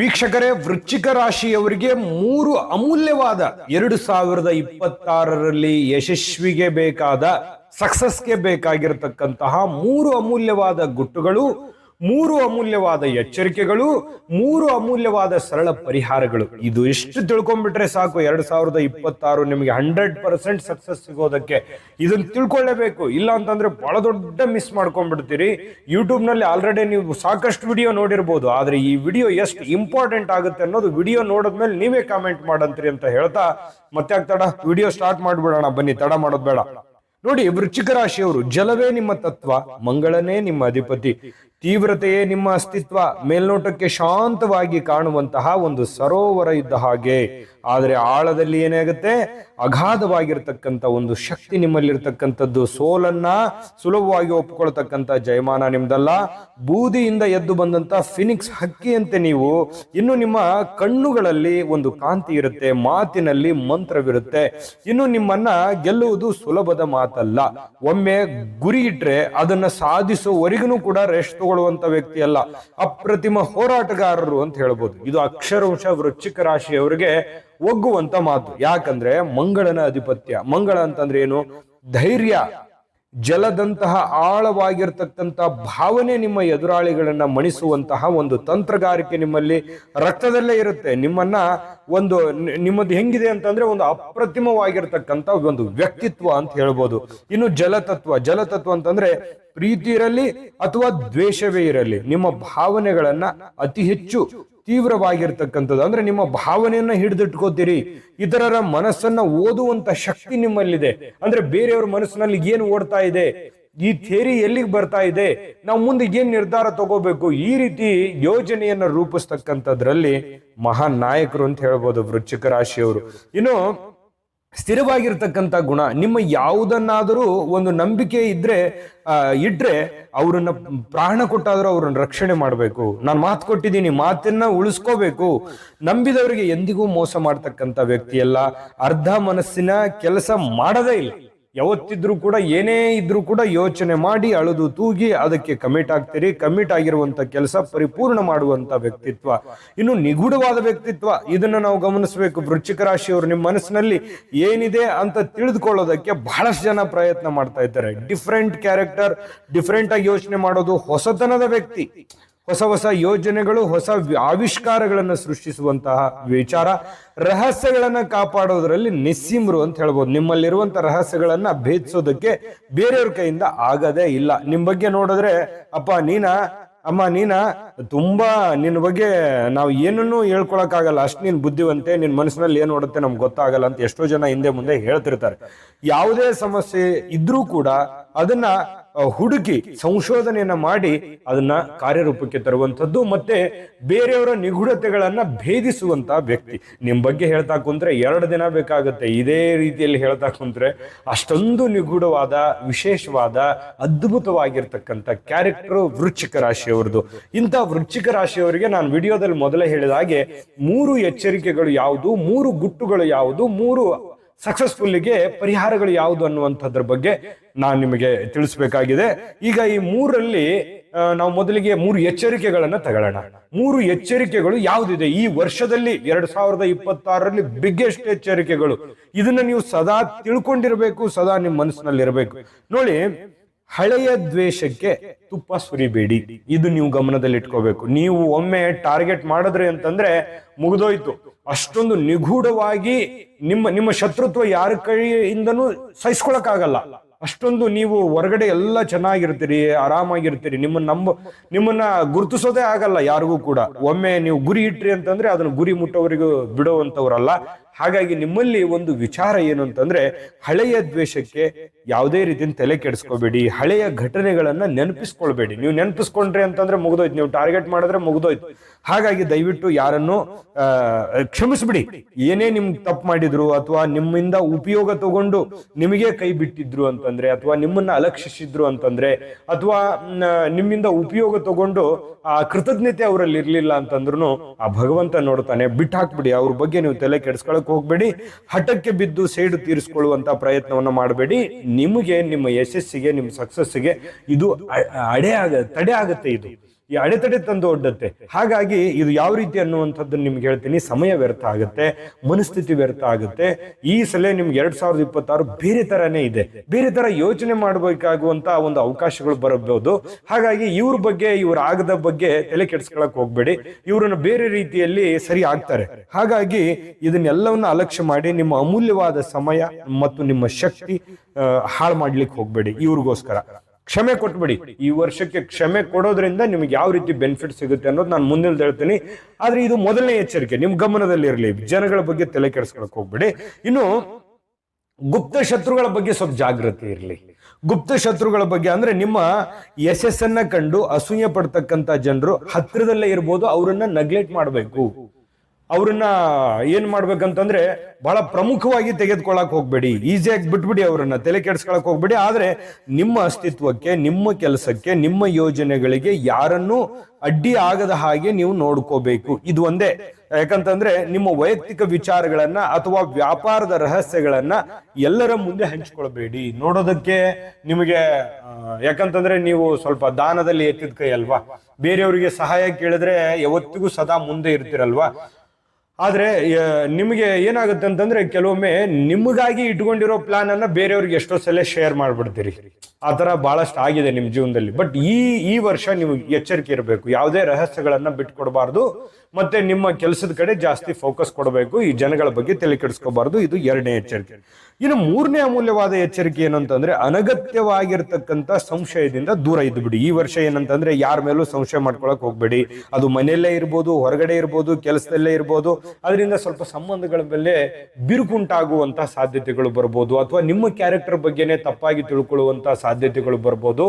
ವೀಕ್ಷಕರೇ, ವೃಶ್ಚಿಕ ರಾಶಿಯವರಿಗೆ ಮೂರು ಅಮೂಲ್ಯವಾದ 2026ರಲ್ಲಿ ಯಶಸ್ವಿಗೆ ಬೇಕಾದ ಸಕ್ಸಸ್ಗೆ ಬೇಕಾಗಿರತಕ್ಕಂತಹ ಮೂರು ಅಮೂಲ್ಯವಾದ ಗುಟ್ಟುಗಳು, ಮೂರು ಅಮೂಲ್ಯವಾದ ಎಚ್ಚರಿಕೆಗಳು, ಮೂರು ಅಮೂಲ್ಯವಾದ ಸರಳ ಪರಿಹಾರಗಳು. ಇದು ಎಷ್ಟು ತಿಳ್ಕೊಂಡ್ಬಿಟ್ರೆ ಸಾಕು, 2026 ನಿಮಗೆ 100% ಸಕ್ಸಸ್ ಸಿಗೋದಕ್ಕೆ ಇದನ್ನ ತಿಳ್ಕೊಳ್ಳೇಬೇಕು. ಇಲ್ಲ ಅಂತಂದ್ರೆ ಬಹಳ ದೊಡ್ಡ ಮಿಸ್ ಮಾಡ್ಕೊಂಡ್ಬಿಡ್ತೀರಿ. ಯೂಟ್ಯೂಬ್ ನಲ್ಲಿ ಆಲ್ರೆಡಿ ನೀವು ಸಾಕಷ್ಟು ವಿಡಿಯೋ ನೋಡಿರ್ಬೋದು, ಆದ್ರೆ ಈ ವಿಡಿಯೋ ಎಷ್ಟು ಇಂಪಾರ್ಟೆಂಟ್ ಆಗುತ್ತೆ ಅನ್ನೋದು ವಿಡಿಯೋ ನೋಡಿದ್ಮೇಲೆ ನೀವೇ ಕಾಮೆಂಟ್ ಮಾಡಂತ್ರಿ ಅಂತ ಹೇಳ್ತಾ ಮತ್ತೆ ತಡ ವಿಡಿಯೋ ಸ್ಟಾರ್ಟ್ ಮಾಡ್ಬಿಡೋಣ. ಬನ್ನಿ, ತಡ ಮಾಡೋದು ಬೇಡ. ನೋಡಿ, ವೃಶ್ಚಿಕ ರಾಶಿಯವರು, ಜಲವೇ ನಿಮ್ಮ ತತ್ವ, ಮಂಗಳನೇ ನಿಮ್ಮ ಅಧಿಪತಿ, ತೀವ್ರತೆಯೇ ನಿಮ್ಮ ಅಸ್ತಿತ್ವ, ಮೇಲ್ನೋಟಕ್ಕೆ ಶಾಂತವಾಗಿ ಕಾಣುವಂತಹ ಒಂದು ಸರೋವರ ಇದ್ದ ಹಾಗೆ, ಆದರೆ ಆಳದಲ್ಲಿ ಏನಾಗುತ್ತೆ, ಅಗಾಧವಾಗಿರ್ತಕ್ಕಂಥ ಒಂದು ಶಕ್ತಿ ನಿಮ್ಮಲ್ಲಿರ್ತಕ್ಕಂಥದ್ದು. ಸೋಲನ್ನ ಸುಲಭವಾಗಿ ಒಪ್ಕೊಳ್ತಕ್ಕಂಥ ಜಯಮಾನ ನಿಮ್ದಲ್ಲ. ಬೂದಿಯಿಂದ ಎದ್ದು ಬಂದಂತ ಫಿನಿಕ್ಸ್ ಹಕ್ಕಿಯಂತೆ ನೀವು. ಇನ್ನು ನಿಮ್ಮ ಕಣ್ಣುಗಳಲ್ಲಿ ಒಂದು ಕಾಂತಿ ಇರುತ್ತೆ, ಮಾತಿನಲ್ಲಿ ಮಂತ್ರವಿರುತ್ತೆ. ಇನ್ನು ನಿಮ್ಮನ್ನ ಗೆಲ್ಲುವುದು ಸುಲಭದ ಮಾತಲ್ಲ. ಒಮ್ಮೆ ಗುರಿ ಇಟ್ರೆ ಅದನ್ನ ಸಾಧಿಸುವವರೆಗೂ ಕೂಡ ರೆಸ್ಟ್ ತಗೊಳ್ಳುವಂತ ವ್ಯಕ್ತಿ ಅಲ್ಲ, ಅಪ್ರತಿಮ ಹೋರಾಟಗಾರರು ಅಂತ ಹೇಳ್ಬೋದು. ಇದು ಅಕ್ಷರವಂಶ ವೃಶ್ಚಿಕ ರಾಶಿಯವರಿಗೆ ಒಗ್ಗುವಂತ ಮಾತು. ಯಾಕಂದ್ರೆ ಮಂಗಳನ ಅಧಿಪತ್ಯ. ಮಂಗಳ ಅಂತಂದ್ರೆ ಏನು? ಧೈರ್ಯ, ಜಲದಂತಹ ಆಳವಾಗಿರ್ತಕ್ಕಂಥ ಭಾವನೆ, ನಿಮ್ಮ ಎದುರಾಳಿಗಳನ್ನ ಮಣಿಸುವಂತಹ ಒಂದು ತಂತ್ರಗಾರಿಕೆ ನಿಮ್ಮಲ್ಲಿ ರಕ್ತದಲ್ಲೇ ಇರುತ್ತೆ. ನಿಮ್ಮದು ಹೆಂಗಿದೆ ಅಂತಂದ್ರೆ ಒಂದು ಅಪ್ರತಿಮವಾಗಿರ್ತಕ್ಕಂಥ ಒಂದು ವ್ಯಕ್ತಿತ್ವ ಅಂತ ಹೇಳ್ಬೋದು. ಇನ್ನು ಜಲತತ್ವ ಅಂತಂದ್ರೆ ಪ್ರೀತಿ ಇರಲಿ ಅಥವಾ ದ್ವೇಷವೇ ಇರಲಿ, ನಿಮ್ಮ ಭಾವನೆಗಳನ್ನ ಅತಿ ಹೆಚ್ಚು ತೀವ್ರವಾಗಿರ್ತಕ್ಕಂಥದ್ದು. ಅಂದ್ರೆ ನಿಮ್ಮ ಭಾವನೆಯನ್ನ ಹಿಡಿದಿಟ್ಕೋತೀರಿ. ಇತರರ ಮನಸ್ಸನ್ನ ಓದುವಂತ ಶಕ್ತಿ ನಿಮ್ಮಲ್ಲಿದೆ. ಅಂದ್ರೆ ಬೇರೆಯವ್ರ ಮನಸ್ಸಿನಲ್ಲಿ ಏನು ಓಡ್ತಾ ಇದೆ, ಈ ಥಿಯರಿ ಎಲ್ಲಿಗೆ ಬರ್ತಾ ಇದೆ, ನಾವು ಮುಂದೆ ಏನ್ ನಿರ್ಧಾರ ತಗೋಬೇಕು, ಈ ರೀತಿ ಯೋಜನೆಯನ್ನ ರೂಪಿಸ್ತಕ್ಕಂಥದ್ರಲ್ಲಿ ಮಹಾನ್ ನಾಯಕರು ಅಂತ ಹೇಳ್ಬೋದು ವೃಶ್ಚಿಕ ರಾಶಿಯವರು. ಇನ್ನು ಸ್ಥಿರವಾಗಿರ್ತಕ್ಕಂಥ ಗುಣ, ನಿಮ್ಮ ಯಾವುದನ್ನಾದರೂ ಒಂದು ನಂಬಿಕೆ ಇಟ್ರೆ ಅವ್ರನ್ನ ಪ್ರಾಣ ಕೊಟ್ಟಾದ್ರೂ ಅವ್ರನ್ನ ರಕ್ಷಣೆ ಮಾಡಬೇಕು. ನಾನು ಮಾತು ಕೊಟ್ಟಿದ್ದೀನಿ, ಮಾತನ್ನ ಉಳಿಸ್ಕೋಬೇಕು. ನಂಬಿದವರಿಗೆ ಎಂದಿಗೂ ಮೋಸ ಮಾಡ್ತಕ್ಕಂಥ ವ್ಯಕ್ತಿ ಅಲ್ಲ. ಅರ್ಧ ಮನಸ್ಸಿನ ಕೆಲಸ ಮಾಡದೇ ಇಲ್ಲ. ಯಾವತ್ತಿದ್ರೂ ಕೂಡ, ಏನೇ ಇದ್ರೂ ಕೂಡ ಯೋಚನೆ ಮಾಡಿ ಅಳುದು ತೂಗಿ ಅದಕ್ಕೆ ಕಮಿಟ್ ಆಗ್ತೀರಿ. ಕಮಿಟ್ ಆಗಿರುವಂತ ಕೆಲಸ ಪರಿಪೂರ್ಣ ಮಾಡುವಂತ ವ್ಯಕ್ತಿತ್ವ. ಇನ್ನು ನಿಗೂಢವಾದ ವ್ಯಕ್ತಿತ್ವ, ಇದನ್ನ ನಾವು ಗಮನಿಸಬೇಕು. ವೃಶ್ಚಿಕ ರಾಶಿಯವರು ನಿಮ್ಮ ಮನಸ್ಸಿನಲ್ಲಿ ಏನಿದೆ ಅಂತ ತಿಳಿದುಕೊಳ್ಳೋದಕ್ಕೆ ಬಹಳಷ್ಟು ಜನ ಪ್ರಯತ್ನ ಮಾಡ್ತಾ ಇದ್ದಾರೆ. ಡಿಫ್ರೆಂಟ್ ಕ್ಯಾರೆಕ್ಟರ್, ಡಿಫ್ರೆಂಟ್ ಆಗಿ ಯೋಚನೆ ಮಾಡೋದು, ಹೊಸತನದ ವ್ಯಕ್ತಿ, ಹೊಸ ಯೋಜನೆಗಳು, ಹೊಸ ಆವಿಷ್ಕಾರಗಳನ್ನು ಸೃಷ್ಟಿಸುವಂತಹ ವಿಚಾರ, ರಹಸ್ಯಗಳನ್ನ ಕಾಪಾಡೋದ್ರಲ್ಲಿ ನಿಸ್ಸೀಮರು ಅಂತ ಹೇಳ್ಬೋದು. ನಿಮ್ಮಲ್ಲಿರುವಂತ ರಹಸ್ಯಗಳನ್ನ ಭೇದಿಸೋದಕ್ಕೆ ಬೇರೆಯವ್ರ ಕೈಯಿಂದ ಆಗದೇ ಇಲ್ಲ. ನಿಮ್ ಬಗ್ಗೆ ನೋಡಿದ್ರೆ, ಅಮ್ಮ ನೀನಾ ತುಂಬಾ ನಿನ್ನ ಬಗ್ಗೆ ನಾವು ಏನನ್ನೂ ಹೇಳ್ಕೊಳಕ್ಕಾಗಲ್ಲ, ಅಷ್ಟು ನೀನ್ ಬುದ್ಧಿವಂತೆ, ನಿನ್ ಮನಸ್ಸಿನಲ್ಲಿ ಏನ್ ಓಡುತ್ತೆ ನಮ್ಗೆ ಗೊತ್ತಾಗಲ್ಲ ಅಂತ ಎಷ್ಟೋ ಜನ ಹಿಂದೆ ಮುಂದೆ ಹೇಳ್ತಿರ್ತಾರೆ. ಯಾವುದೇ ಸಮಸ್ಯೆ ಇದ್ರೂ ಕೂಡ ಅದನ್ನ ಹುಡುಕಿ ಸಂಶೋಧನೆಯನ್ನ ಮಾಡಿ ಅದನ್ನ ಕಾರ್ಯರೂಪಕ್ಕೆ ತರುವಂಥದ್ದು, ಮತ್ತೆ ಬೇರೆಯವರ ನಿಗೂಢತೆಗಳನ್ನ ಭೇದಿಸುವಂತ ವ್ಯಕ್ತಿ. ನಿಮ್ ಬಗ್ಗೆ ಹೇಳ್ತಾ ಕುಂತ್ರೆ 2 ದಿನ ಬೇಕಾಗುತ್ತೆ. ಇದೇ ರೀತಿಯಲ್ಲಿ ಹೇಳ್ತಾ ಕುಂತ್ರೆ ಅಷ್ಟೊಂದು ನಿಗೂಢವಾದ, ವಿಶೇಷವಾದ, ಅದ್ಭುತವಾಗಿರ್ತಕ್ಕಂಥ ಕ್ಯಾರೆಕ್ಟರ್ ವೃಶ್ಚಿಕ ರಾಶಿಯವರದು. ಇಂಥ ವೃಶ್ಚಿಕ ರಾಶಿಯವರಿಗೆ ನಾನು ವಿಡಿಯೋದಲ್ಲಿ ಮೊದಲೇ ಹೇಳಿದ ಹಾಗೆ 3 ಎಚ್ಚರಿಕೆಗಳು ಯಾವುದು, 3 ಗುಟ್ಟುಗಳು ಯಾವುದು, 3 ಸಕ್ಸಸ್ಫುಲ್ಗೆ ಪರಿಹಾರಗಳು ಯಾವುದು ಅನ್ನುವಂಥದ್ರ ಬಗ್ಗೆ ನಾನು ನಿಮಗೆ ತಿಳಿಸ್ಬೇಕಾಗಿದೆ. ಈಗ ಈ 3ರಲ್ಲಿ ನಾವು ಮೊದಲಿಗೆ 3 ಎಚ್ಚರಿಕೆಗಳನ್ನ ತಗೊಳ್ಳೋಣ. 3 ಎಚ್ಚರಿಕೆಗಳು ಯಾವುದಿದೆ ಈ ವರ್ಷದಲ್ಲಿ 2026ರಲ್ಲಿ ಬಿಗ್ಗೆಸ್ಟ್ ಎಚ್ಚರಿಕೆಗಳು. ಇದನ್ನ ನೀವು ಸದಾ ತಿಳ್ಕೊಂಡಿರ್ಬೇಕು, ಸದಾ ನಿಮ್ಮ ಮನಸ್ಸಿನಲ್ಲಿ ಇರಬೇಕು. ನೋಡಿ, ಹಳೆಯ ದ್ವೇಷಕ್ಕೆ ತುಪ್ಪ ಸುರಿಬೇಡಿ. ಇದು ನೀವು ಗಮನದಲ್ಲಿ ಇಟ್ಕೋಬೇಕು. ನೀವು ಒಮ್ಮೆ ಟಾರ್ಗೆಟ್ ಮಾಡಿದ್ರಿ ಅಂತಂದ್ರೆ ಮುಗಿದೋಯ್ತು. ಅಷ್ಟೊಂದು ನಿಗೂಢವಾಗಿ ನಿಮ್ಮ ಶತ್ರುತ್ವ ಯಾರ ಕೈಯಿಂದನೂ ಸಹಿಸ್ಕೊಳಕ್ಕಾಗಲ್ಲ. ಅಷ್ಟೊಂದು ನೀವು ಹೊರಗಡೆ ಎಲ್ಲ ಚೆನ್ನಾಗಿರ್ತೀರಿ, ಆರಾಮಾಗಿರ್ತೀರಿ. ನಿಮ್ಮನ್ನ ಗುರುತಿಸೋದೇ ಆಗಲ್ಲ ಯಾರಿಗೂ ಕೂಡ. ಒಮ್ಮೆ ನೀವು ಗುರಿ ಇಟ್ರಿ ಅಂತಂದ್ರೆ ಅದನ್ನ ಗುರಿ ಮುಟ್ಟೋವರಿಗೂ ಬಿಡುವಂತವ್ರಲ್ಲ. ಹಾಗಾಗಿ ನಿಮ್ಮಲ್ಲಿ ಒಂದು ವಿಚಾರ ಏನು ಅಂತಂದ್ರೆ, ಹಳೆಯ ದ್ವೇಷಕ್ಕೆ ಯಾವುದೇ ರೀತಿಯ ತಲೆ ಕೆಡಿಸ್ಕೋಬೇಡಿ. ಹಳೆಯ ಘಟನೆಗಳನ್ನ ನೆನಪಿಸ್ಕೊಳ್ಬೇಡಿ. ನೀವು ನೆನಪಿಸ್ಕೊಂಡ್ರಿ ಅಂತಂದ್ರೆ ಮುಗಿದೋಯ್ತು, ನೀವು ಟಾರ್ಗೆಟ್ ಮಾಡಿದ್ರೆ ಮುಗಿದೋಯ್ತು. ಹಾಗಾಗಿ ದಯವಿಟ್ಟು ಯಾರನ್ನು ಕ್ಷಮಿಸ್ಬಿಡಿ. ಏನೇ ನಿಮ್ಗೆ ತಪ್ಪು ಮಾಡಿದ್ರು, ಅಥವಾ ನಿಮ್ಮಿಂದ ಉಪಯೋಗ ತಗೊಂಡು ನಿಮಗೆ ಕೈ ಬಿಟ್ಟಿದ್ರು ಅಂತಂದ್ರೆ, ಅಥವಾ ನಿಮ್ಮನ್ನ ಅಲಕ್ಷಿಸಿದ್ರು ಅಂತಂದ್ರೆ, ಅಥವಾ ನಿಮ್ಮಿಂದ ಉಪಯೋಗ ತಗೊಂಡು ಆ ಕೃತಜ್ಞತೆ ಅವರಲ್ಲಿ ಇರ್ಲಿಲ್ಲ ಅಂತಂದ್ರು ಆ ಭಗವಂತ ನೋಡ್ತಾನೆ. ಬಿಟ್ಟು ಹಾಕ್ಬಿಡಿ. ಅವ್ರ ಬಗ್ಗೆ ನೀವು ತಲೆ ಕೆಡಿಸ್ಕೊಳಕ್ ಹೋಗ್ಬೇಡಿ. ಹಠಕ್ಕೆ ಬಿದ್ದು ಸೇಡು ತೀರಿಸ್ಕೊಳ್ಳುವಂತ ಪ್ರಯತ್ನವನ್ನ ಮಾಡಬೇಡಿ. ನಿಮಗೆ, ನಿಮ್ಮ ಯಶಸ್ಸಿಗೆ, ನಿಮ್ಮ ಸಕ್ಸಸ್ಸಿಗೆ ಇದು ತಡೆ ಆಗುತ್ತೆ. ಇದು ಈ ಅಡೆತಡೆ ತಂದು ಒಡ್ಡುತ್ತೆ. ಹಾಗಾಗಿ ಇದು ಯಾವ ರೀತಿ ಅನ್ನುವಂಥದ್ದನ್ನು ನಿಮ್ಗೆ ಹೇಳ್ತೀನಿ. ಸಮಯ ವ್ಯರ್ಥ ಆಗುತ್ತೆ, ಮನಸ್ಥಿತಿ ವ್ಯರ್ಥ ಆಗುತ್ತೆ. ಈ ಸಲ ನಿಮ್ಗೆ 2026 ಬೇರೆ ತರನೇ ಇದೆ, ಬೇರೆ ತರ ಯೋಚನೆ ಮಾಡಬೇಕಾಗುವಂತ ಒಂದು ಅವಕಾಶಗಳು ಬರಬಹುದು. ಹಾಗಾಗಿ ಇವ್ರ ಬಗ್ಗೆ, ಇವ್ರ ಆಗದ ಬಗ್ಗೆ ತಲೆ ಕೆಡಿಸ್ಕೊಳಕ್ ಹೋಗ್ಬೇಡಿ. ಇವ್ರನ್ನ ಬೇರೆ ರೀತಿಯಲ್ಲಿ ಸರಿ ಆಗ್ತಾರೆ. ಹಾಗಾಗಿ ಇದನ್ನೆಲ್ಲವನ್ನ ಅಲಕ್ಷ್ಯ ಮಾಡಿ ನಿಮ್ಮ ಅಮೂಲ್ಯವಾದ ಸಮಯ ಮತ್ತು ನಿಮ್ಮ ಶಕ್ತಿ ಹಾಳು ಮಾಡ್ಲಿಕ್ಕೆ ಹೋಗ್ಬೇಡಿ. ಇವ್ರಿಗೋಸ್ಕರ ಕ್ಷಮೆ ಕೊಟ್ಬಿಡಿ. ಈ ವರ್ಷಕ್ಕೆ ಕ್ಷಮೆ ಕೊಡೋದ್ರಿಂದ ನಿಮ್ಗೆ ಯಾವ ರೀತಿ ಬೆನಿಫಿಟ್ ಸಿಗುತ್ತೆ ಅನ್ನೋದು ನಾನು ಮುಂದೆ ಹೇಳ್ತೀನಿ. ಆದ್ರೆ ಇದು ಮೊದಲನೇ ಎಚ್ಚರಿಕೆ, ನಿಮ್ ಗಮನದಲ್ಲಿ ಇರಲಿ. ಜನಗಳ ಬಗ್ಗೆ ತಲೆ ಕೆಡಿಸ್ಕೊಳಕ್ ಹೋಗ್ಬೇಡಿ. ಇನ್ನು ಗುಪ್ತ ಶತ್ರುಗಳ ಬಗ್ಗೆ ಸ್ವಲ್ಪ ಜಾಗೃತಿ ಇರಲಿ. ಗುಪ್ತ ಶತ್ರುಗಳ ಬಗ್ಗೆ ಅಂದ್ರೆ ನಿಮ್ಮ ಯಶಸ್ಸನ್ನ ಕಂಡು ಅಸೂಯೆ ಪಡ್ತಕ್ಕಂತ ಜನರು ಹತ್ತಿರದಲ್ಲೇ ಇರ್ಬೋದು, ಅವರನ್ನ ನೆಗ್ಲೆಕ್ಟ್ ಮಾಡಬೇಕು. ಅವ್ರನ್ನ ಏನ್ ಮಾಡ್ಬೇಕಂತಂದ್ರೆ ಬಹಳ ಪ್ರಮುಖವಾಗಿ ತೆಗೆದುಕೊಳ್ಳಕ್ ಹೋಗ್ಬೇಡಿ, ಈಸಿಯಾಗಿ ಬಿಟ್ಬಿಡಿ, ಅವರನ್ನ ತಲೆ ಕೆಡಿಸ್ಕೊಳಕ್ ಹೋಗ್ಬೇಡಿ. ಆದ್ರೆ ನಿಮ್ಮ ಅಸ್ತಿತ್ವಕ್ಕೆ, ನಿಮ್ಮ ಕೆಲಸಕ್ಕೆ, ನಿಮ್ಮ ಯೋಜನೆಗಳಿಗೆ ಯಾರನ್ನೂ ಅಡ್ಡಿ ಆಗದ ಹಾಗೆ ನೀವು ನೋಡ್ಕೋಬೇಕು. ಇದು ಒಂದೇ. ಯಾಕಂತಂದ್ರೆ ನಿಮ್ಮ ವೈಯಕ್ತಿಕ ವಿಚಾರಗಳನ್ನ ಅಥವಾ ವ್ಯಾಪಾರದ ರಹಸ್ಯಗಳನ್ನ ಎಲ್ಲರ ಮುಂದೆ ಹಂಚ್ಕೊಳ್ಬೇಡಿ. ನೋಡೋದಕ್ಕೆ ನಿಮಗೆ ಯಾಕಂತಂದ್ರೆ ನೀವು ಸ್ವಲ್ಪ ದಾನದಲ್ಲಿ ಎತ್ತಿದ ಕೈ ಅಲ್ವಾ, ಬೇರೆಯವರಿಗೆ ಸಹಾಯ ಕೇಳಿದ್ರೆ ಯಾವತ್ತಿಗೂ ಸದಾ ಮುಂದೆ ಇರ್ತಿರಲ್ವಾ. ಆದ್ರೆ ನಿಮಗೆ ಏನಾಗುತ್ತೆ ಅಂತಂದ್ರೆ ಕೆಲವೊಮ್ಮೆ ನಿಮಗಾಗಿ ಇಟ್ಕೊಂಡಿರೋ ಪ್ಲಾನ್ ಅನ್ನ ಬೇರೆಯವ್ರಿಗೆ ಎಷ್ಟೋ ಸಲ ಶೇರ್ ಮಾಡ್ಬಿಡ್ತೀರಿ. ಆತರ ಬಹಳಷ್ಟು ಆಗಿದೆ ನಿಮ್ ಜೀವನದಲ್ಲಿ. ಬಟ್ ಈ ವರ್ಷ ನೀವು ಎಚ್ಚರಿಕೆ ಇರಬೇಕು. ಯಾವುದೇ ರಹಸ್ಯಗಳನ್ನ ಬಿಟ್ಕೊಡ್ಬಾರ್ದು, ಮತ್ತೆ ನಿಮ್ಮ ಕೆಲಸದ ಕಡೆ ಜಾಸ್ತಿ ಫೋಕಸ್ ಕೊಡಬೇಕು. ಈ ಜನಗಳ ಬಗ್ಗೆ ತಲೆ ಕೆಡಿಸ್ಕೋಬಾರ್ದು. ಇದು ಎರಡನೇ ಎಚ್ಚರಿಕೆ. ಇನ್ನು ಮೂರನೇ ಅಮೂಲ್ಯವಾದ ಎಚ್ಚರಿಕೆ ಏನಂತಂದ್ರೆ ಅನಗತ್ಯವಾಗಿರ್ತಕ್ಕಂಥ ಸಂಶಯದಿಂದ ದೂರ ಇದ್ದು ಬಿಡಿ. ಈ ವರ್ಷ ಏನಂತಂದ್ರೆ ಯಾರ ಮೇಲೂ ಸಂಶಯ ಮಾಡ್ಕೊಳಕ್ ಹೋಗ್ಬೇಡಿ. ಅದು ಮನೆಯಲ್ಲೇ ಇರ್ಬೋದು, ಹೊರಗಡೆ ಇರ್ಬೋದು, ಕೆಲಸದಲ್ಲೇ ಇರ್ಬೋದು. ಅದರಿಂದ ಸ್ವಲ್ಪ ಸಂಬಂಧಗಳ ಮೇಲೆ ಬಿರುಕುಂಟಾಗುವಂತಹ ಸಾಧ್ಯತೆಗಳು ಬರ್ಬೋದು, ಅಥವಾ ನಿಮ್ಮ ಕ್ಯಾರೆಕ್ಟರ್ ಬಗ್ಗೆನೇ ತಪ್ಪಾಗಿ ತಿಳ್ಕೊಳ್ಳುವಂತಹ ಸಾಧ್ಯತೆಗಳು ಬರ್ಬೋದು.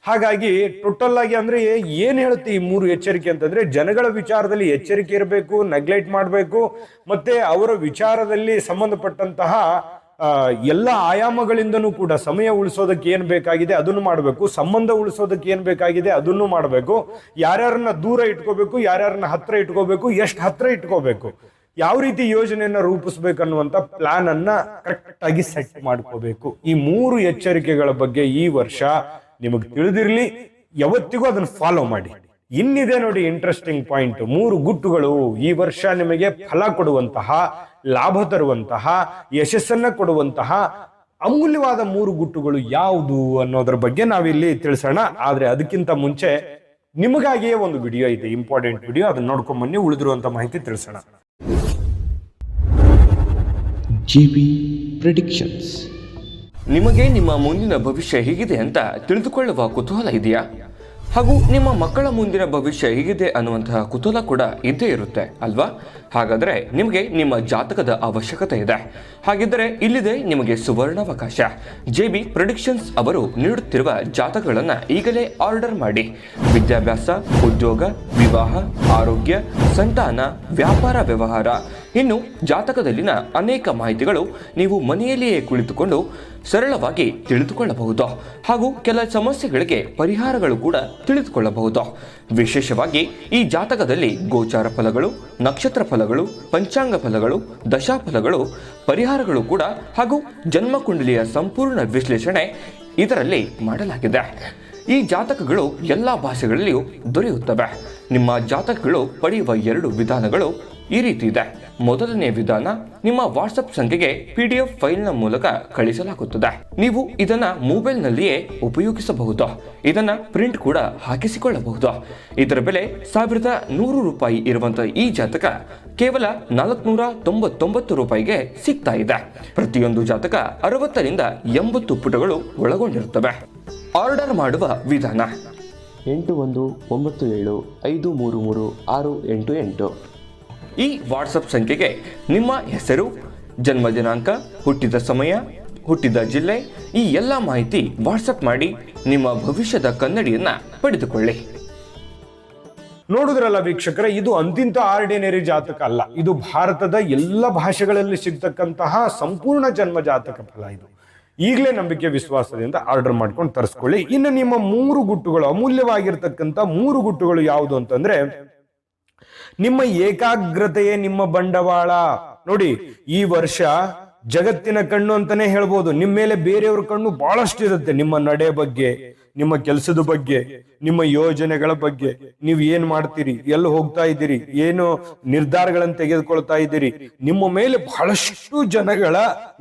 ಹಾಗಾಗಿ ಟೋಟಲ್ ಆಗಿ ಅಂದ್ರೆ ಏನ್ ಹೇಳುತ್ತೆ ಈ ಮೂರು ಎಚ್ಚರಿಕೆ ಅಂತಂದ್ರೆ, ಜನಗಳ ವಿಚಾರದಲ್ಲಿ ಎಚ್ಚರಿಕೆ ಇರಬೇಕು, ನೆಗ್ಲೆಕ್ಟ್ ಮಾಡಬೇಕು, ಮತ್ತೆ ಅವರ ವಿಚಾರದಲ್ಲಿ ಸಂಬಂಧಪಟ್ಟಂತಹ ಎಲ್ಲ ಆಯಾಮಗಳಿಂದನೂ ಕೂಡ ಸಮಯ ಉಳಿಸೋದಕ್ಕೆ ಏನ್ ಬೇಕಾಗಿದೆ ಅದನ್ನು ಮಾಡಬೇಕು, ಸಂಬಂಧ ಉಳಿಸೋದಕ್ಕೆ ಏನ್ ಬೇಕಾಗಿದೆ ಅದನ್ನು ಮಾಡಬೇಕು, ಯಾರ್ಯಾರನ್ನ ದೂರ ಇಟ್ಕೋಬೇಕು, ಯಾರ್ಯಾರನ್ನ ಹತ್ರ ಇಟ್ಕೋಬೇಕು, ಎಷ್ಟು ಹತ್ರ ಇಟ್ಕೋಬೇಕು, ಯಾವ ರೀತಿ ಯೋಜನೆಯನ್ನ ರೂಪಿಸ್ಬೇಕನ್ನುವಂತ ಪ್ಲಾನ್ ಅನ್ನ ಕರೆಕ್ಟ್ ಆಗಿ ಸೆಟ್ ಮಾಡ್ಕೋಬೇಕು. ಈ ಮೂರು ಎಚ್ಚರಿಕೆಗಳ ಬಗ್ಗೆ ಈ ವರ್ಷ ನಿಮಗೆ ತಿಳಿದಿರ್ಲಿ, ಯಾವತ್ತಿಗೂ ಅದನ್ನ ಫಾಲೋ ಮಾಡಿ. ಇನ್ನಿದೆ ನೋಡಿ ಇಂಟ್ರೆಸ್ಟಿಂಗ್ ಪಾಯಿಂಟ್. ಮೂರು ಗುಟ್ಟುಗಳು ಈ ವರ್ಷ ನಿಮಗೆ ಫಲ ಕೊಡುವಂತಹ, ಲಾಭ ತರುವಂತಹ, ಯಶಸ್ಸನ್ನ ಕೊಡುವಂತಹ ಅಮೂಲ್ಯವಾದ ಮೂರು ಗುಟ್ಟುಗಳು ಯಾವುದು ಅನ್ನೋದ್ರ ಬಗ್ಗೆ ನಾವಿಲ್ಲಿ ತಿಳಿಸೋಣ. ಆದ್ರೆ ಅದಕ್ಕಿಂತ ಮುಂಚೆ ನಿಮಗಾಗಿಯೇ ಒಂದು ವಿಡಿಯೋ ಇದೆ, ಇಂಪಾರ್ಟೆಂಟ್ ವಿಡಿಯೋ. ಅದನ್ನ ನೋಡ್ಕೊಂಡ್ ಬನ್ನಿ, ಉಳಿದಿರುವಂತ ಮಾಹಿತಿ ತಿಳಿಸೋಣ. JB predictions. ನಿಮಗೆ ನಿಮ್ಮ ಮುಂದಿನ ಭವಿಷ್ಯ ಹೇಗಿದೆ ಅಂತ ತಿಳಿದುಕೊಳ್ಳುವ ಕುತೂಹಲ ಇದೆಯಾ? ಹಾಗೂ ನಿಮ್ಮ ಮಕ್ಕಳ ಮುಂದಿನ ಭವಿಷ್ಯ ಹೇಗಿದೆ ಅನ್ನುವಂತಹ ಕುತೂಹಲ ಕೂಡ ಇದ್ದೇ ಇರುತ್ತೆ ಅಲ್ವಾ? ಹಾಗಾದರೆ ನಿಮಗೆ ನಿಮ್ಮ ಜಾತಕದ ಅವಶ್ಯಕತೆ ಇದೆ. ಹಾಗಿದ್ದರೆ ಇಲ್ಲಿದೆ ನಿಮಗೆ ಸುವರ್ಣಾವಕಾಶ. JB ಪ್ರೆಡಿಕ್ಷನ್ಸ್ ಅವರು ನೀಡುತ್ತಿರುವ ಜಾತಕಗಳನ್ನು ಈಗಲೇ ಆರ್ಡರ್ ಮಾಡಿ. ವಿದ್ಯಾಭ್ಯಾಸ, ಉದ್ಯೋಗ, ವಿವಾಹ, ಆರೋಗ್ಯ, ಸಂತಾನ, ವ್ಯಾಪಾರ ವ್ಯವಹಾರ, ಇನ್ನು ಜಾತಕದಲ್ಲಿನ ಅನೇಕ ಮಾಹಿತಿಗಳು ನೀವು ಮನೆಯಲ್ಲಿಯೇ ಕುಳಿತುಕೊಂಡು ಸರಳವಾಗಿ ತಿಳಿದುಕೊಳ್ಳಬಹುದು. ಹಾಗೂ ಕೆಲ ಸಮಸ್ಯೆಗಳಿಗೆ ಪರಿಹಾರಗಳು ಕೂಡ ತಿಳಿದುಕೊಳ್ಳಬಹುದು. ವಿಶೇಷವಾಗಿ ಈ ಜಾತಕದಲ್ಲಿ ಗೋಚಾರ ಫಲಗಳು, ನಕ್ಷತ್ರ ಫಲಗಳು, ಪಂಚಾಂಗ ಫಲಗಳು, ದಶಾಫಲಗಳು, ಪರಿಹಾರಗಳು ಕೂಡ ಹಾಗೂ ಜನ್ಮಕುಂಡಲಿಯ ಸಂಪೂರ್ಣ ವಿಶ್ಲೇಷಣೆ ಇದರಲ್ಲಿ ಮಾಡಲಾಗಿದೆ. ಈ ಜಾತಕಗಳು ಎಲ್ಲ ಭಾಷೆಗಳಲ್ಲಿಯೂ ದೊರೆಯುತ್ತವೆ. ನಿಮ್ಮ ಜಾತಕಗಳು ಪಡೆಯುವ 2 ವಿಧಾನಗಳು ಈ ರೀತಿ ಇದೆ. ಮೊದಲನೇ ವಿಧಾನ, ನಿಮ್ಮ ವಾಟ್ಸಪ್ ಸಂಖ್ಯೆಗೆ PDF ಫೈಲ್ನ ಮೂಲಕ ಕಳಿಸಲಾಗುತ್ತದೆ. ನೀವು ಇದನ್ನ ಮೊಬೈಲ್ನಲ್ಲಿಯೇ ಉಪಯೋಗಿಸಬಹುದು. ಇದನ್ನ ಪ್ರಿಂಟ್ ಕೂಡ ಹಾಕಿಸಿಕೊಳ್ಳಬಹುದು. ಇದರ ಬೆಲೆ 1100 ರೂಪಾಯಿ ಇರುವಂತಹ ಈ ಜಾತಕ ಕೇವಲ 499 ರೂಪಾಯಿಗೆ ಸಿಗ್ತಾ ಇದೆ. ಪ್ರತಿಯೊಂದು ಜಾತಕ 60 ರಿಂದ 80 ಪುಟಗಳು ಒಳಗೊಂಡಿರುತ್ತವೆ. ಆರ್ಡರ್ ಮಾಡುವ ವಿಧಾನ: 8197533688. ಈ ವಾಟ್ಸಪ್ ಸಂಖ್ಯೆಗೆ ನಿಮ್ಮ ಹೆಸರು, ಜನ್ಮ ದಿನಾಂಕ, ಹುಟ್ಟಿದ ಸಮಯ, ಹುಟ್ಟಿದ ಜಿಲ್ಲೆ, ಈ ಎಲ್ಲ ಮಾಹಿತಿ ವಾಟ್ಸಪ್ ಮಾಡಿ ನಿಮ್ಮ ಭವಿಷ್ಯದ ಕನ್ನಡಿಯನ್ನ ಪಡೆದುಕೊಳ್ಳಿ. ನೋಡುದ್ರಲ್ಲ ವೀಕ್ಷಕರೇ, ಇದು ಅಂತಿಂತ ಆರ್ಡಿನರಿ ಜಾತಕ ಅಲ್ಲ. ಇದು ಭಾರತದ ಎಲ್ಲ ಭಾಷೆಗಳಲ್ಲಿ ಸಿಗ್ತಕ್ಕಂತಹ ಸಂಪೂರ್ಣ ಜನ್ಮ ಜಾತಕ ಫಲ. ಇದು ಈಗಲೇ ನಂಬಿಕೆ ವಿಶ್ವಾಸದಿಂದ ಆರ್ಡರ್ ಮಾಡ್ಕೊಂಡು ತರಿಸ್ಕೊಳ್ಳಿ. ಇನ್ನು ನಿಮ್ಮ 3 ಗುಟ್ಟುಗಳು, ಅಮೂಲ್ಯವಾಗಿರ್ತಕ್ಕಂಥ 3 ಗುಟ್ಟುಗಳು ಯಾವುದು ಅಂತಂದ್ರೆ, ನಿಮ್ಮ ಏಕಾಗ್ರತೆಯೇ ನಿಮ್ಮ ಬಂಡವಾಳ. ನೋಡಿ, ಈ ವರ್ಷ ಜಗತ್ತಿನ ಕಣ್ಣು ಅಂತಾನೆ ಹೇಳ್ಬೋದು. ನಿಮ್ಮ ಮೇಲೆ ಬೇರೆಯವ್ರ ಕಣ್ಣು ಬಹಳಷ್ಟು ಇರುತ್ತೆ. ನಿಮ್ಮ ನಡೆ ಬಗ್ಗೆ, ನಿಮ್ಮ ಕೆಲಸದ ಬಗ್ಗೆ, ನಿಮ್ಮ ಯೋಜನೆಗಳ ಬಗ್ಗೆ, ನೀವು ಏನ್ ಮಾಡ್ತೀರಿ, ಎಲ್ಲಿ ಹೋಗ್ತಾ ಇದ್ದೀರಿ, ಏನು ನಿರ್ಧಾರಗಳನ್ನು ತೆಗೆದುಕೊಳ್ತಾ ಇದ್ದೀರಿ, ನಿಮ್ಮ ಮೇಲೆ ಬಹಳಷ್ಟು ಜನಗಳ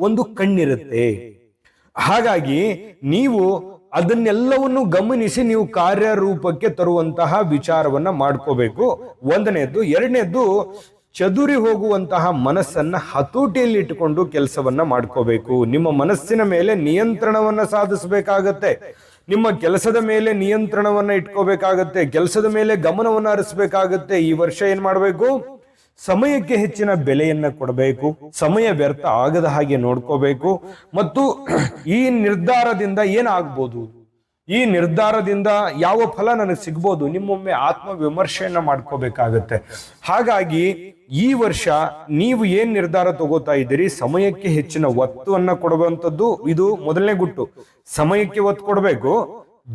ಒಂದು ಕಣ್ಣಿರುತ್ತೆ. ಹಾಗಾಗಿ ನೀವು ಅದನ್ನೆಲ್ಲವನ್ನು ಗಮನಿಸಿ ನೀವು ಕಾರ್ಯರೂಪಕ್ಕೆ ತರುವಂತಹ ವಿಚಾರವನ್ನ ಮಾಡ್ಕೋಬೇಕು. ಒಂದನೇದ್ದು. ಎರಡನೇದ್ದು, ಚದುರಿ ಹೋಗುವಂತಹ ಮನಸ್ಸನ್ನ ಹತೋಟಿಯಲ್ಲಿ ಇಟ್ಟುಕೊಂಡು ಕೆಲಸವನ್ನ ಮಾಡ್ಕೋಬೇಕು. ನಿಮ್ಮ ಮನಸ್ಸಿನ ಮೇಲೆ ನಿಯಂತ್ರಣವನ್ನ ಸಾಧಿಸಬೇಕಾಗತ್ತೆ. ನಿಮ್ಮ ಕೆಲಸದ ಮೇಲೆ ನಿಯಂತ್ರಣವನ್ನ ಇಟ್ಕೋಬೇಕಾಗತ್ತೆ. ಕೆಲಸದ ಮೇಲೆ ಗಮನವನ್ನ ಹರಿಸಬೇಕಾಗತ್ತೆ. ಈ ವರ್ಷ ಏನ್ ಮಾಡ್ಬೇಕು? ಸಮಯಕ್ಕೆ ಹೆಚ್ಚಿನ ಬೆಲೆಯನ್ನ ಕೊಡಬೇಕು. ಸಮಯ ವ್ಯರ್ಥ ಆಗದ ಹಾಗೆ ನೋಡ್ಕೋಬೇಕು. ಮತ್ತು ಈ ನಿರ್ಧಾರದಿಂದ ಏನಾಗ್ಬೋದು, ಈ ನಿರ್ಧಾರದಿಂದ ಯಾವ ಫಲ ನನಗೆ ಸಿಗ್ಬೋದು, ನಿಮ್ಮೊಮ್ಮೆ ಆತ್ಮವಿಮರ್ಶೆಯನ್ನ ಮಾಡ್ಕೋಬೇಕಾಗತ್ತೆ. ಹಾಗಾಗಿ ಈ ವರ್ಷ ನೀವು ಏನ್ ನಿರ್ಧಾರ ತಗೋತಾ ಇದ್ದೀರಿ, ಸಮಯಕ್ಕೆ ಹೆಚ್ಚಿನ ಒತ್ತುವನ್ನ ಕೊಡುವಂಥದ್ದು ಇದು ಮೊದಲನೇ ಗುಟ್ಟು. ಸಮಯಕ್ಕೆ ಒತ್ತು ಕೊಡಬೇಕು.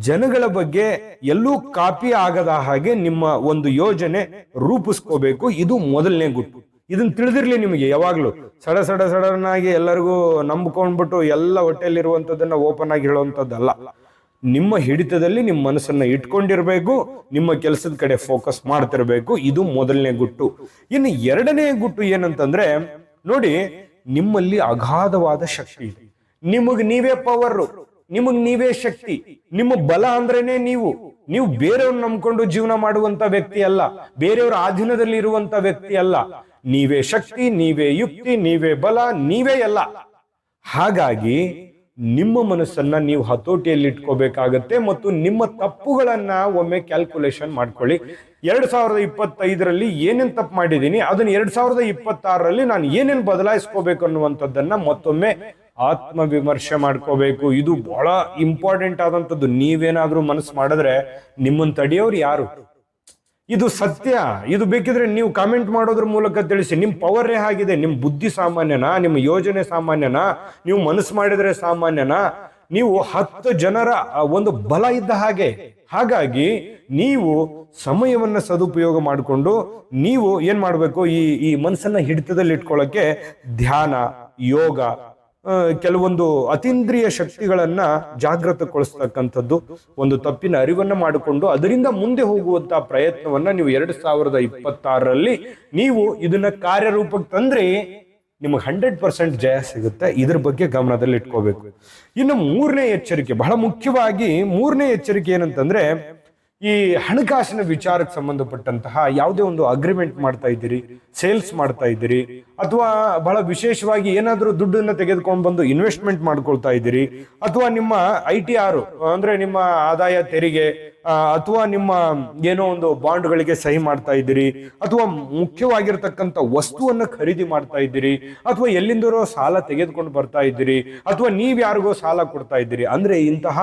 ಜನಗಳ ಬಗ್ಗೆ ಎಲ್ಲೂ ಕಾಪಿ ಆಗದ ಹಾಗೆ ನಿಮ್ಮ ಒಂದು ಯೋಜನೆ ರೂಪಿಸ್ಕೋಬೇಕು. ಇದು ಮೊದಲನೇ ಗುಟ್ಟು. ಇದನ್ನ ತಿಳಿದಿರ್ಲಿ ನಿಮಗೆ. ಯಾವಾಗ್ಲೂ ಸಡನ್ ಆಗಿ ಎಲ್ಲರಿಗೂ ನಂಬ್ಕೊಂಡ್ಬಿಟ್ಟು ಎಲ್ಲ ಹೊಟ್ಟೆಯಲ್ಲಿರುವಂಥದ್ದನ್ನ ಓಪನ್ ಆಗಿ ಹೇಳುವಂಥದ್ದಲ್ಲ. ನಿಮ್ಮ ಹಿಡಿತದಲ್ಲಿ ನಿಮ್ಮ ಮನಸ್ಸನ್ನ ಇಟ್ಕೊಂಡಿರ್ಬೇಕು. ನಿಮ್ಮ ಕೆಲಸದ ಕಡೆ ಫೋಕಸ್ ಮಾಡ್ತಿರ್ಬೇಕು. ಇದು ಮೊದಲನೇ ಗುಟ್ಟು. ಇನ್ನು ಎರಡನೇ ಗುಟ್ಟು ಏನಂತಂದ್ರೆ, ನೋಡಿ, ನಿಮ್ಮಲ್ಲಿ ಅಗಾಧವಾದ ಶಕ್ತಿ ಇದೆ. ನಿಮಗ್ ನೀವೇ ಪವರ್, ನಿಮಗ್ ನೀವೇ ಶಕ್ತಿ. ನಿಮ್ಮ ಬಲ ಅಂದ್ರೇನೆ ನೀವು ಬೇರೆಯವ್ರನ್ನ ನಂಬ್ಕೊಂಡು ಜೀವನ ಮಾಡುವಂತ ವ್ಯಕ್ತಿ ಅಲ್ಲ, ಬೇರೆಯವರ ಅಧೀನದಲ್ಲಿ ಇರುವಂತ ವ್ಯಕ್ತಿ ಅಲ್ಲ. ನೀವೇ ಶಕ್ತಿ, ನೀವೇ ಯುಕ್ತಿ, ನೀವೇ ಬಲ, ನೀವೇ ಎಲ್ಲ. ಹಾಗಾಗಿ ನಿಮ್ಮ ಮನಸ್ಸನ್ನ ನೀವು ಹತೋಟಿಯಲ್ಲಿ ಇಟ್ಕೋಬೇಕಾಗತ್ತೆ. ಮತ್ತು ನಿಮ್ಮ ತಪ್ಪುಗಳನ್ನ ಒಮ್ಮೆ ಕ್ಯಾಲ್ಕುಲೇಷನ್ ಮಾಡ್ಕೊಳ್ಳಿ. 2025ರಲ್ಲಿ ಏನೇನ್ ತಪ್ಪು ಮಾಡಿದ್ದೀನಿ, ಅದನ್ನ 2026ರಲ್ಲಿ ನಾನು ಏನೇನ್ ಬದಲಾಯಿಸ್ಕೋಬೇಕು ಅನ್ನುವಂಥದ್ದನ್ನ ಮತ್ತೊಮ್ಮೆ ಆತ್ಮವಿಮರ್ಶೆ ಮಾಡ್ಕೋಬೇಕು. ಇದು ಬಹಳ ಇಂಪಾರ್ಟೆಂಟ್ ಆದಂಥದ್ದು. ನೀವೇನಾದ್ರೂ ಮನಸ್ಸು ಮಾಡಿದ್ರೆ ನಿಮ್ಮನ್ನ ತಡೆಯೋರು ಯಾರು? ಇದು ಸತ್ಯ. ಇದು ಬೇಕಿದ್ರೆ ನೀವು ಕಾಮೆಂಟ್ ಮಾಡೋದ್ರ ಮೂಲಕ ತಿಳಿಸಿ. ನಿಮ್ ಪವರ್ ಆಗಿದೆ. ನಿಮ್ ಬುದ್ಧಿ ಸಾಮಾನ್ಯನಾ? ನಿಮ್ಮ ಯೋಜನೆ ಸಾಮಾನ್ಯನಾ? ನೀವು ಮನಸ್ಸು ಮಾಡಿದ್ರೆ ಸಾಮಾನ್ಯನಾ? ನೀವು 10 ಜನರ ಒಂದು ಬಲ ಇದ್ದ ಹಾಗೆ. ಹಾಗಾಗಿ ನೀವು ಸಮಯವನ್ನ ಸದುಪಯೋಗ ಮಾಡಿಕೊಂಡು ನೀವು ಏನ್ ಮಾಡ್ಬೇಕು, ಈ ಮನಸ್ಸನ್ನ ಹಿಡಿತದಲ್ಲಿ ಇಟ್ಕೊಳ್ಳೋಕೆ ಧ್ಯಾನ, ಯೋಗ, ಕೆಲವೊಂದು ಅತೀಂದ್ರಿಯ ಶಕ್ತಿಗಳನ್ನ ಜಾಗೃತಗೊಳಿಸ್ತಕ್ಕಂಥದ್ದು, ಒಂದು ತಪ್ಪಿನ ಅರಿವನ್ನ ಮಾಡಿಕೊಂಡು ಅದರಿಂದ ಮುಂದೆ ಹೋಗುವಂತ ಪ್ರಯತ್ನವನ್ನ ನೀವು 2026ರಲ್ಲಿ ನೀವು ಇದನ್ನ ಕಾರ್ಯರೂಪಕ್ಕೆ ತಂದ್ರೆ ನಿಮಗೆ 100% ಜಯ ಸಿಗುತ್ತೆ. ಇದ್ರ ಬಗ್ಗೆ ಗಮನದಲ್ಲಿ ಇಟ್ಕೋಬೇಕು. ಇನ್ನು ಮೂರನೇ ಎಚ್ಚರಿಕೆ, ಬಹಳ ಮುಖ್ಯವಾಗಿ ಮೂರನೇ ಎಚ್ಚರಿಕೆ ಏನಂತಂದ್ರೆ, ಈ ಹಣಕಾಸಿನ ವಿಚಾರಕ್ಕೆ ಸಂಬಂಧಪಟ್ಟಂತಹ ಯಾವುದೇ ಒಂದು ಅಗ್ರಿಮೆಂಟ್ ಮಾಡ್ತಾ ಇದ್ದೀರಿ, ಸೇಲ್ಸ್ ಮಾಡ್ತಾ ಇದ್ದೀರಿ, ಅಥವಾ ಬಹಳ ವಿಶೇಷವಾಗಿ ಏನಾದ್ರೂ ದುಡ್ಡನ್ನ ತೆಗೆದುಕೊಂಡು ಬಂದು ಇನ್ವೆಸ್ಟ್ಮೆಂಟ್ ಮಾಡ್ಕೊಳ್ತಾ ಇದ್ದೀರಿ, ಅಥವಾ ನಿಮ್ಮ ITR ಅಂದ್ರೆ ನಿಮ್ಮ ಆದಾಯ ತೆರಿಗೆ, ಅಥವಾ ನಿಮ್ಮ ಏನೋ ಒಂದು ಬಾಂಡ್ಗಳಿಗೆ ಸಹಿ ಮಾಡ್ತಾ ಇದ್ದೀರಿ, ಅಥವಾ ಮುಖ್ಯವಾಗಿರ್ತಕ್ಕಂಥ ವಸ್ತುವನ್ನ ಖರೀದಿ ಮಾಡ್ತಾ ಇದ್ದೀರಿ, ಅಥವಾ ಎಲ್ಲಿಂದರೋ ಸಾಲ ತೆಗೆದುಕೊಂಡು ಬರ್ತಾ ಇದ್ದೀರಿ, ಅಥವಾ ನೀವ್ ಯಾರಿಗೋ ಸಾಲ ಕೊಡ್ತಾ ಇದ್ದೀರಿ ಅಂದ್ರೆ ಇಂತಹ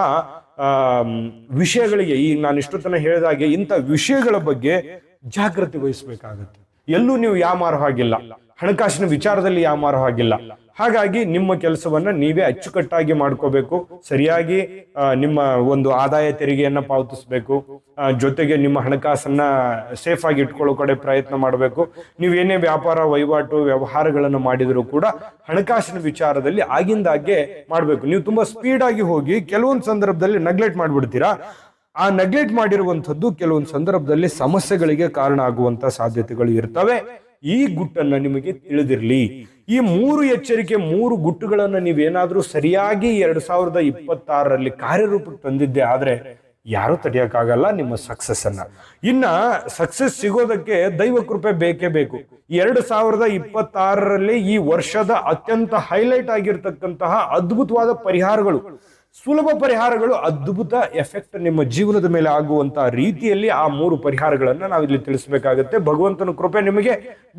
ವಿಷಯಗಳಿಗೆ, ಈಗ ನಾನು ಇಷ್ಟು ತನಕ ಹೇಳಿದಾಗೆ ಇಂಥ ವಿಷಯಗಳ ಬಗ್ಗೆ ಜಾಗೃತಿ ವಹಿಸಬೇಕಾಗತ್ತೆ. ಎಲ್ಲೂ ನೀವು ಯಾಮಾರೋ ಹಾಗಿಲ್ಲ, ಹಣಕಾಸಿನ ವಿಚಾರದಲ್ಲಿ ಯಾಮಾರೋ ಹಾಗಿಲ್ಲ. ಹಾಗಾಗಿ ನಿಮ್ಮ ಕೆಲಸವನ್ನ ನೀವೇ ಅಚ್ಚುಕಟ್ಟಾಗಿ ಮಾಡ್ಕೋಬೇಕು. ಸರಿಯಾಗಿ ನಿಮ್ಮ ಒಂದು ಆದಾಯ ತೆರಿಗೆಯನ್ನ ಪಾವತಿಸಬೇಕು. ಜೊತೆಗೆ ನಿಮ್ಮ ಹಣಕಾಸನ್ನ ಸೇಫ್ ಆಗಿ ಇಟ್ಕೊಳ್ಳೋ ಕಡೆ ಪ್ರಯತ್ನ ಮಾಡಬೇಕು. ನೀವೇನೇ ವ್ಯಾಪಾರ ವಹಿವಾಟು ವ್ಯವಹಾರಗಳನ್ನು ಮಾಡಿದ್ರು ಕೂಡ ಹಣಕಾಸಿನ ವಿಚಾರದಲ್ಲಿ ಆಗಿಂದಾಗೆ ಮಾಡ್ಬೇಕು. ನೀವು ತುಂಬಾ ಸ್ಪೀಡ್ ಆಗಿ ಹೋಗಿ ಕೆಲವೊಂದು ಸಂದರ್ಭದಲ್ಲಿ ನೆಗ್ಲೆಕ್ಟ್ ಮಾಡ್ಬಿಡ್ತೀರಾ. ಆ ನೆಗ್ಲೆಕ್ಟ್ ಮಾಡಿರುವಂಥದ್ದು ಕೆಲವೊಂದು ಸಂದರ್ಭದಲ್ಲಿ ಸಮಸ್ಯೆಗಳಿಗೆ ಕಾರಣ ಆಗುವಂತ ಸಾಧ್ಯತೆಗಳು ಇರ್ತವೆ. ಈ ಗುಟ್ಟನ್ನ ನಿಮಗೆ ತಿಳಿದಿರ್ಲಿ. ಈ 3 ಎಚ್ಚರಿಕೆ, 3 ಗುಟ್ಟುಗಳನ್ನ ನೀವೇನಾದ್ರೂ ಸರಿಯಾಗಿ 2026ರಲ್ಲಿ ಕಾರ್ಯರೂಪಕ್ಕೆ ತಂದಿದ್ದೆ ಆದ್ರೆ ಯಾರು ತಡೆಯಕ್ಕಾಗಲ್ಲ ನಿಮ್ಮ ಸಕ್ಸಸ್ ಅನ್ನ. ಇನ್ನ ಸಕ್ಸಸ್ ಸಿಗೋದಕ್ಕೆ ದೈವ ಕೃಪೆ ಬೇಕೇ ಬೇಕು. 2026ರಲ್ಲಿ ಈ ವರ್ಷದ ಅತ್ಯಂತ ಹೈಲೈಟ್ ಆಗಿರ್ತಕ್ಕಂತಹ ಅದ್ಭುತವಾದ ಪರಿಹಾರಗಳು, ಸುಲಭ ಪರಿಹಾರಗಳು, ಅದ್ಭುತ ಎಫೆಕ್ಟ್ ನಿಮ್ಮ ಜೀವನದ ಮೇಲೆ ಆಗುವಂತ ರೀತಿಯಲ್ಲಿ ಆ 3 ಪರಿಹಾರಗಳನ್ನ ನಾವಿಲ್ಲಿ ತಿಳಿಸಬೇಕಾಗತ್ತೆ. ಭಗವಂತನ ಕೃಪೆ ನಿಮಗೆ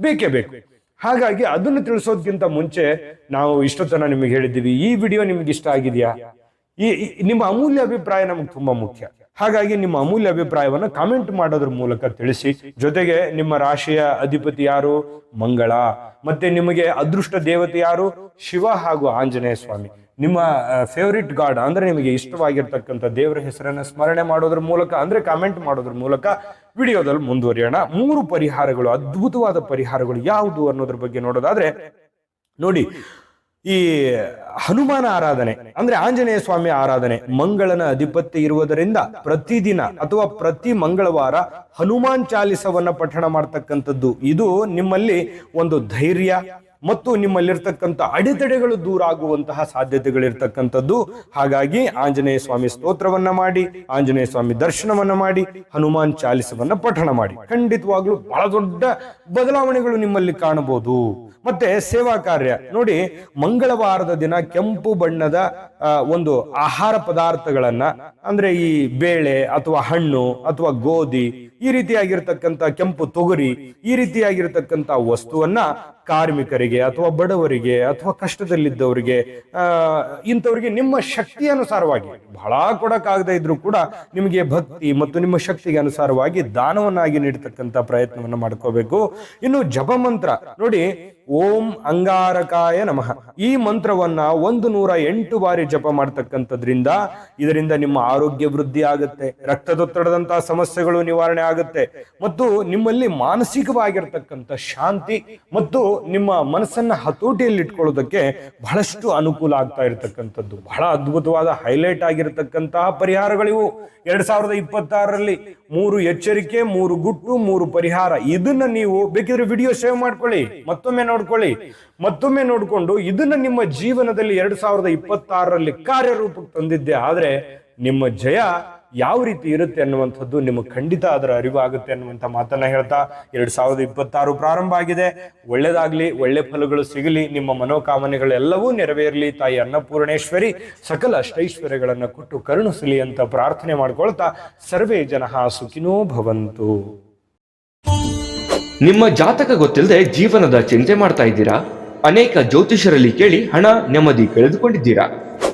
ಬೇಕೇ ಬೇಕು. ಹಾಗಾಗಿ ಅದನ್ನು ತಿಳಿಸೋದಕ್ಕಿಂತ ಮುಂಚೆ ನಾವು ಇಷ್ಟೊತ್ತನ ನಿಮಗೆ ಹೇಳಿದ್ದೀವಿ, ಈ ವಿಡಿಯೋ ನಿಮ್ಗೆ ಇಷ್ಟ ಆಗಿದೆಯಾ? ನಿಮ್ಮ ಅಮೂಲ್ಯ ಅಭಿಪ್ರಾಯ ನಮ್ಗೆ ತುಂಬಾ ಮುಖ್ಯ. ಹಾಗಾಗಿ ನಿಮ್ಮ ಅಮೂಲ್ಯ ಅಭಿಪ್ರಾಯವನ್ನ ಕಾಮೆಂಟ್ ಮಾಡೋದ್ರ ಮೂಲಕ ತಿಳಿಸಿ. ಜೊತೆಗೆ ನಿಮ್ಮ ರಾಶಿಯ ಅಧಿಪತಿ ಯಾರು? ಮಂಗಳ. ಮತ್ತೆ ನಿಮಗೆ ಅದೃಷ್ಟ ದೇವತೆ ಯಾರು? ಶಿವ ಹಾಗೂ ಆಂಜನೇಯ ಸ್ವಾಮಿ. ನಿಮ್ಮ ಫೇವರಿಟ್ ಗಾಡ್ ಅಂದ್ರೆ ನಿಮಗೆ ಇಷ್ಟವಾಗಿರ್ತಕ್ಕಂಥ ದೇವರ ಹೆಸರನ್ನ ಸ್ಮರಣೆ ಮಾಡೋದ್ರ ಮೂಲಕ, ಅಂದ್ರೆ ಕಾಮೆಂಟ್ ಮಾಡೋದ್ರ ಮೂಲಕ ವಿಡಿಯೋದಲ್ಲಿ ಮುಂದುವರಿಯೋಣ. 3 ಪರಿಹಾರಗಳು, ಅದ್ಭುತವಾದ ಪರಿಹಾರಗಳು ಯಾವುದು ಅನ್ನೋದ್ರ ಬಗ್ಗೆ ನೋಡೋದಾದ್ರೆ, ನೋಡಿ, ಈ ಹನುಮಾನ ಆರಾಧನೆ ಅಂದ್ರೆ ಆಂಜನೇಯ ಸ್ವಾಮಿ ಆರಾಧನೆ ಮಂಗಳನ ಅಧಿಪತಿ ಇರುವುದರಿಂದ ಪ್ರತಿದಿನ ಅಥವಾ ಪ್ರತಿ ಮಂಗಳವಾರ ಹನುಮಾನ್ ಚಾಲಿಸವನ್ನ ಪಠಣ ಮಾಡ್ತಕ್ಕಂಥದ್ದು ಇದು ನಿಮ್ಮಲ್ಲಿ ಒಂದು ಧೈರ್ಯ ಮತ್ತು ನಿಮ್ಮಲ್ಲಿರ್ತಕ್ಕಂಥ ಅಡೆತಡೆಗಳು ದೂರ ಆಗುವಂತಹ ಸಾಧ್ಯತೆಗಳಿರ್ತಕ್ಕಂಥದ್ದು. ಹಾಗಾಗಿ ಆಂಜನೇಯ ಸ್ವಾಮಿ ಸ್ತೋತ್ರವನ್ನ ಮಾಡಿ, ಆಂಜನೇಯ ಸ್ವಾಮಿ ದರ್ಶನವನ್ನ ಮಾಡಿ, ಹನುಮಾನ್ ಚಾಲಿಸವನ್ನ ಪಠಣ ಮಾಡಿ. ಖಂಡಿತವಾಗ್ಲೂ ಬಹಳ ದೊಡ್ಡ ಬದಲಾವಣೆಗಳು ನಿಮ್ಮಲ್ಲಿ ಕಾಣಬಹುದು. ಮತ್ತೆ ಸೇವಾ ಕಾರ್ಯ ನೋಡಿ, ಮಂಗಳವಾರದ ದಿನ ಕೆಂಪು ಬಣ್ಣದ ಒಂದು ಆಹಾರ ಪದಾರ್ಥಗಳನ್ನ ಅಂದ್ರೆ ಈ ಬೇಳೆ ಅಥವಾ ಹಣ್ಣು ಅಥವಾ ಗೋಧಿ ಈ ರೀತಿಯಾಗಿರ್ತಕ್ಕಂಥ ಕೆಂಪು ತೊಗರಿ ಈ ರೀತಿಯಾಗಿರ್ತಕ್ಕಂಥ ವಸ್ತುವನ್ನ ಕಾರ್ಮಿಕರಿಗೆ ಅಥವಾ ಬಡವರಿಗೆ ಅಥವಾ ಕಷ್ಟದಲ್ಲಿದ್ದವರಿಗೆ ಇಂಥವರಿಗೆ ನಿಮ್ಮ ಶಕ್ತಿ ಅನುಸಾರವಾಗಿ ಬಹಳ ಕೊಡಕ್ಕಾಗದೇ ಇದ್ರೂ ಕೂಡ ನಿಮಗೆ ಭಕ್ತಿ ಮತ್ತು ನಿಮ್ಮ ಶಕ್ತಿಗೆ ಅನುಸಾರವಾಗಿ ದಾನವನ್ನಾಗಿ ನೀಡತಕ್ಕಂಥ ಪ್ರಯತ್ನವನ್ನು ಮಾಡ್ಕೋಬೇಕು. ಇನ್ನು ಜಪ ಮಂತ್ರ ನೋಡಿ, ಓಂ ಅಂಗಾರಕಾಯ ನಮಃ ಈ ಮಂತ್ರವನ್ನ 108 ಬಾರಿ ಜಪ ಮಾಡ್ತಕ್ಕಂಥದ್ರಿಂದ ಇದರಿಂದ ನಿಮ್ಮ ಆರೋಗ್ಯ ವೃದ್ಧಿ ಆಗುತ್ತೆ, ರಕ್ತದೊತ್ತಡದಂತಹ ಸಮಸ್ಯೆಗಳು ನಿವಾರಣೆ ಆಗುತ್ತೆ ಮತ್ತು ನಿಮ್ಮಲ್ಲಿ ಮಾನಸಿಕವಾಗಿರ್ತಕ್ಕಂಥ ಶಾಂತಿ ಮತ್ತು ನಿಮ್ಮ ಮನಸ್ಸನ್ನ ಹತೋಟಿಯಲ್ಲಿ ಇಟ್ಕೊಳ್ಳೋದಕ್ಕೆ ಬಹಳಷ್ಟು ಅನುಕೂಲ ಆಗ್ತಾ ಇರತಕ್ಕಂಥದ್ದು. ಬಹಳ ಅದ್ಭುತವಾದ ಹೈಲೈಟ್ ಆಗಿರತಕ್ಕಂತಹ ಪರಿಹಾರಗಳಿವು 2026ರಲ್ಲಿ. 3 ಎಚ್ಚರಿಕೆ, 3 ಗುಟ್ಟು, 3 ಪರಿಹಾರ. ಇದನ್ನ ನೀವು ಬೇಕಿದ್ರೆ ವಿಡಿಯೋ ಸೇವ್ ಮಾಡ್ಕೊಳ್ಳಿ, ಮತ್ತೊಮ್ಮೆ ನೋಡ್ಕೊಳ್ಳಿ, ಮತ್ತೊಮ್ಮೆ ನೋಡ್ಕೊಂಡು ಇದನ್ನ ನಿಮ್ಮ ಜೀವನದಲ್ಲಿ 2026ರಲ್ಲಿ ಕಾರ್ಯರೂಪಕ್ಕೆ ತಂದಿದ್ದೆ ಆದ್ರೆ ನಿಮ್ಮ ಜಯ ಯಾವ ರೀತಿ ಇರುತ್ತೆ ಅನ್ನುವಂಥದ್ದು ನಿಮಗೆ ಖಂಡಿತ ಅದರ ಅರಿವಾಗುತ್ತೆ ಅನ್ನುವಂಥ ಮಾತನ್ನ ಹೇಳ್ತಾ 2026 ಪ್ರಾರಂಭ ಆಗಿದೆ. ಒಳ್ಳೇದಾಗ್ಲಿ, ಒಳ್ಳೆ ಫಲಗಳು ಸಿಗಲಿ, ನಿಮ್ಮ ಮನೋಕಾಮನೆಗಳೆಲ್ಲವೂ ನೆರವೇರಲಿ. ತಾಯಿ ಅನ್ನಪೂರ್ಣೇಶ್ವರಿ ಸಕಲ ಅಷ್ಟೈಶ್ವರ್ಯಗಳನ್ನ ಕೊಟ್ಟು ಕರುಣಿಸಲಿ ಅಂತ ಪ್ರಾರ್ಥನೆ ಮಾಡ್ಕೊಳ್ತಾ ಸರ್ವೇ ಜನಃ ಸುಖಿನೋ ಭವಂತು. ನಿಮ್ಮ ಜಾತಕ ಗೊತ್ತಿಲ್ಲದೆ ಜೀವನದ ಚಿಂತೆ ಮಾಡ್ತಾ ಇದ್ದೀರಾ? ಅನೇಕ ಜ್ಯೋತಿಷರಲ್ಲಿ ಕೇಳಿ ಹಣ ನೆಮ್ಮದಿ ಕಳೆದುಕೊಂಡಿದ್ದೀರಾ?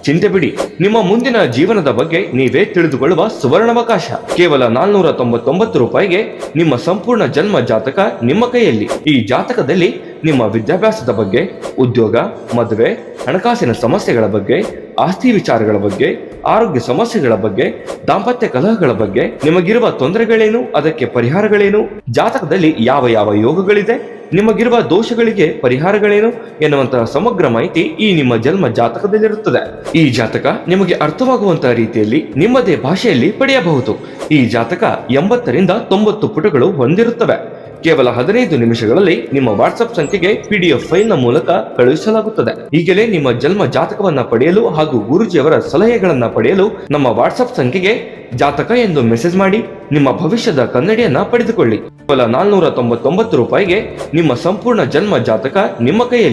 ಚಿಂತೆ ಬಿಡಿ, ನಿಮ್ಮ ಮುಂದಿನ ಜೀವನದ ಬಗ್ಗೆ ನೀವೇ ತಿಳಿದುಕೊಳ್ಳುವ ಸುವರ್ಣಾವಕಾಶ. ಕೇವಲ 499 ರೂಪಾಯಿಗೆ ನಿಮ್ಮ ಸಂಪೂರ್ಣ ಜನ್ಮ ಜಾತಕ ನಿಮ್ಮ ಕೈಯಲ್ಲಿ. ಈ ಜಾತಕದಲ್ಲಿ ನಿಮ್ಮ ವಿದ್ಯಾಭ್ಯಾಸದ ಬಗ್ಗೆ, ಉದ್ಯೋಗ, ಮದುವೆ, ಹಣಕಾಸಿನ ಸಮಸ್ಯೆಗಳ ಬಗ್ಗೆ, ಆಸ್ತಿ ವಿಚಾರಗಳ ಬಗ್ಗೆ, ಆರೋಗ್ಯ ಸಮಸ್ಯೆಗಳ ಬಗ್ಗೆ, ದಾಂಪತ್ಯ ಕಲಹಗಳ ಬಗ್ಗೆ, ನಿಮಗಿರುವ ತೊಂದರೆಗಳೇನು, ಅದಕ್ಕೆ ಪರಿಹಾರಗಳೇನು, ಜಾತಕದಲ್ಲಿ ಯಾವ ಯಾವ ಯೋಗಗಳಿದೆ, ನಿಮಗಿರುವ ದೋಷಗಳಿಗೆ ಪರಿಹಾರಗಳೇನು ಎನ್ನುವಂತಹ ಸಮಗ್ರ ಮಾಹಿತಿ ಈ ನಿಮ್ಮ ಜನ್ಮ ಜಾತಕದಲ್ಲಿರುತ್ತದೆ. ಈ ಜಾತಕ ನಿಮಗೆ ಅರ್ಥವಾಗುವಂತಹ ರೀತಿಯಲ್ಲಿ ನಿಮ್ಮದೇ ಭಾಷೆಯಲ್ಲಿ ಪಡೆಯಬಹುದು. ಈ ಜಾತಕ 80ರಿಂದ 90 ಪುಟಗಳು ಹೊಂದಿರುತ್ತವೆ. ಕೇವಲ 15 ನಿಮಿಷಗಳಲ್ಲಿ ನಿಮ್ಮ ವಾಟ್ಸ್ಆಪ್ ಸಂಖ್ಯೆಗೆ PDF ಫೈಲ್ನ ಮೂಲಕ ಕಳುಹಿಸಲಾಗುತ್ತದೆ. ಈಗಲೇ ನಿಮ್ಮ ಜನ್ಮ ಜಾತಕವನ್ನ ಪಡೆಯಲು ಹಾಗೂ ಗುರುಜಿಯವರ ಸಲಹೆಗಳನ್ನ ಪಡೆಯಲು ನಮ್ಮ ವಾಟ್ಸ್ಆಪ್ ಸಂಖ್ಯೆಗೆ ಜಾತಕ ಎಂದು ಮೆಸೇಜ್ ಮಾಡಿ ನಿಮ್ಮ ಭವಿಷ್ಯದ ಕನ್ನಡಿಯನ್ನ ಪಡೆದುಕೊಳ್ಳಿ. ಕೇವಲ 499 ರೂಪಾಯಿಗೆ ನಿಮ್ಮ ಸಂಪೂರ್ಣ ಜನ್ಮ ಜಾತಕ ನಿಮ್ಮ ಕೈಯಲ್ಲಿ.